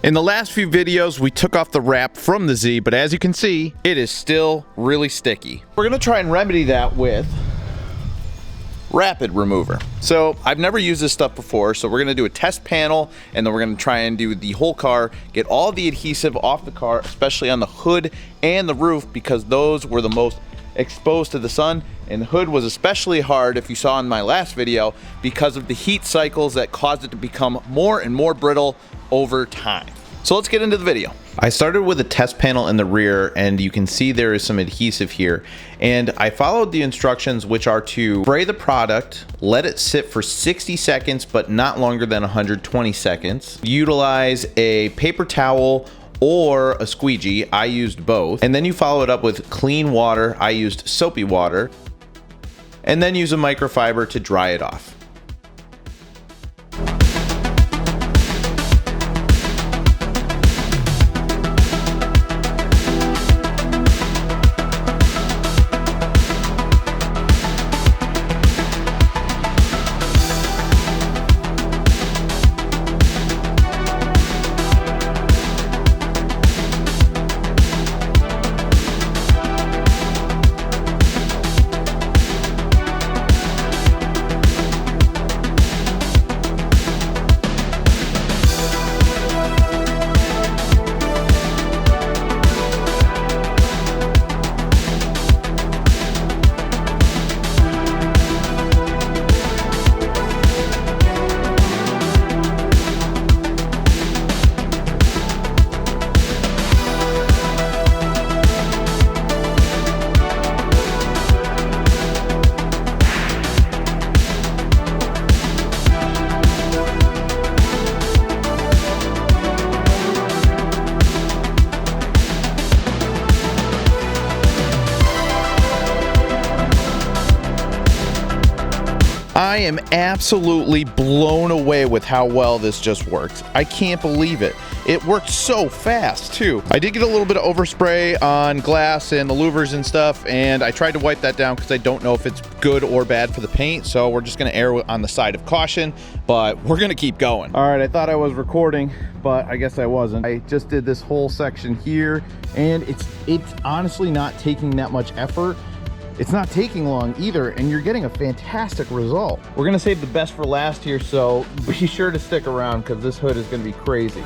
In the last few videos, we took off the wrap from the Z, but as you can see, it is still really sticky. We're gonna try and remedy that with rapid remover. So I've never used this stuff before, so we're gonna do a test panel, and then we're gonna try and do the whole car, get all the adhesive off the car, especially on the hood and the roof, because those were the most exposed to the sun, and the hood was especially hard, if you saw in my last video, because of the heat cycles that caused it to become more and more brittle over time. So let's get into the video. I started with a test panel in the rear, and you can see there is some adhesive here, and I followed the instructions, which are to spray the product, let it sit for 60 seconds but not longer than 120 seconds, utilize a paper towel or a squeegee. I used both, and then you follow it up with clean water. I used soapy water, and then use a microfiber to dry it off. I am absolutely blown away with how well this just works. I can't believe it. It worked so fast too. I did get a little bit of overspray on glass and the louvers and stuff, and I tried to wipe that down because I don't know if it's good or bad for the paint, so we're just gonna err on the side of caution, but we're gonna keep going. All right, I thought I was recording, but I guess I wasn't. I just did this whole section here, and it's honestly not taking that much effort. It's not taking long either, and you're getting a fantastic result. We're gonna save the best for last here, so be sure to stick around because this hood is gonna be crazy.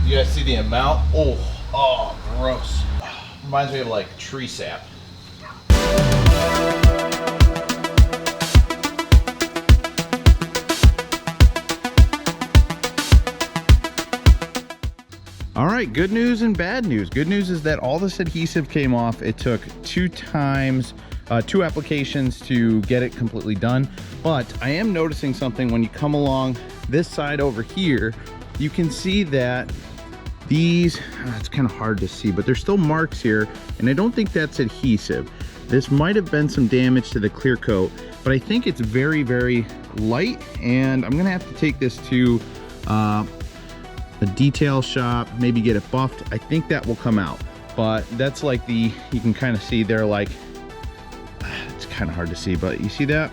You guys see the amount? Oh, gross. Reminds me of like tree sap. All right, good news and bad news. Good news is that all this adhesive came off. It took two applications to get it completely done. But I am noticing something when you come along this side over here. You can see that these, it's kind of hard to see, but there's still marks here, and I don't think that's adhesive. This might have been some damage to the clear coat, but I think it's very, very light, and I'm gonna have to take this to a detail shop, maybe get it buffed. I think that will come out, but that's like you can kind of see they're like, it's kind of hard to see, but you see that?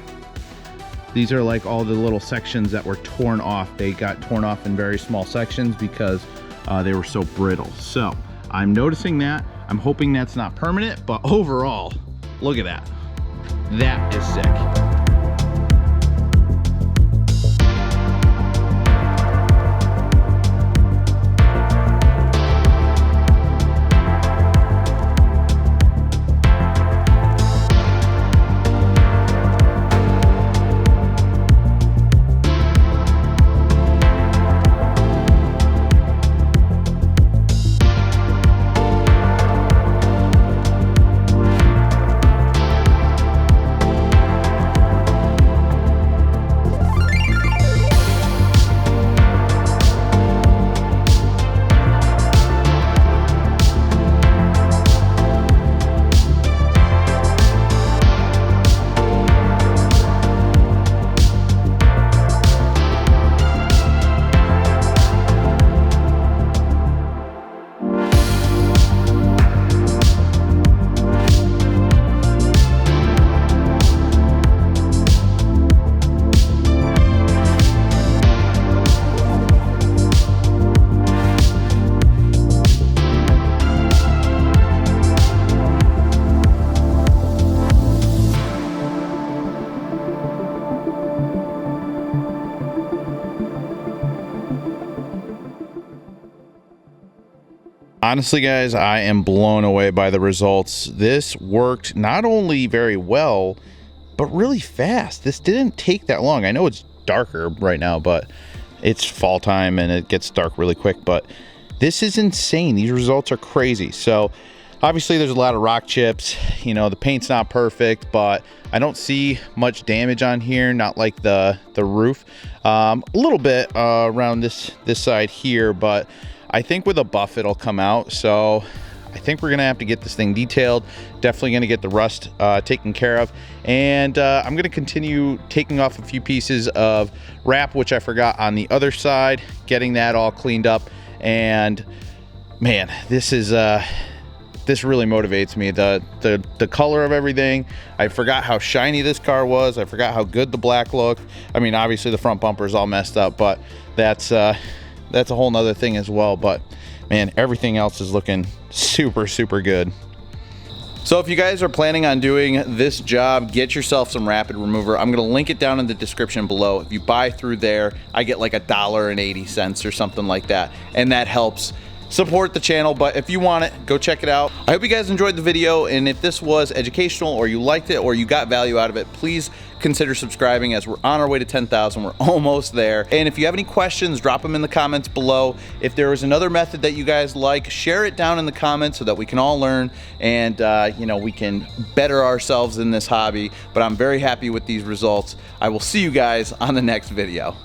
These are like all the little sections that were torn off. They got torn off in very small sections because they were so brittle. So I'm noticing that. I'm hoping that's not permanent, but overall, look at that. That is sick. Honestly, guys, I am blown away by the results. This worked not only very well, but really fast. This didn't take that long. I know it's darker right now, but it's fall time and it gets dark really quick, but this is insane. These results are crazy. So obviously there's a lot of rock chips, you know, the paint's not perfect, but I don't see much damage on here, not like the roof. A little bit around this side here, but I think with a buff it'll come out. So I think we're gonna have to get this thing detailed. Definitely gonna get the rust taken care of, and I'm gonna continue taking off a few pieces of wrap, which I forgot on the other side, getting that all cleaned up. And man, this is this really motivates me. The color of everything. I forgot how shiny this car was. I forgot how good the black looked. I mean, obviously the front bumper is all messed up, but that's a whole nother thing as well. But man, everything else is looking super, super good. So if you guys are planning on doing this job, get yourself some rapid remover. I'm gonna link it down in the description below. If you buy through there, I get like $1.80 or something like that, and that helps support the channel. But if you want it, go check it out. I hope you guys enjoyed the video, and if this was educational or you liked it or you got value out of it, please consider subscribing, as we're on our way to 10,000. We're almost there. And if you have any questions, drop them in the comments below. If there is another method that you guys like, share it down in the comments so that we can all learn and you know, we can better ourselves in this hobby. But I'm very happy with these results. I will see you guys on the next video.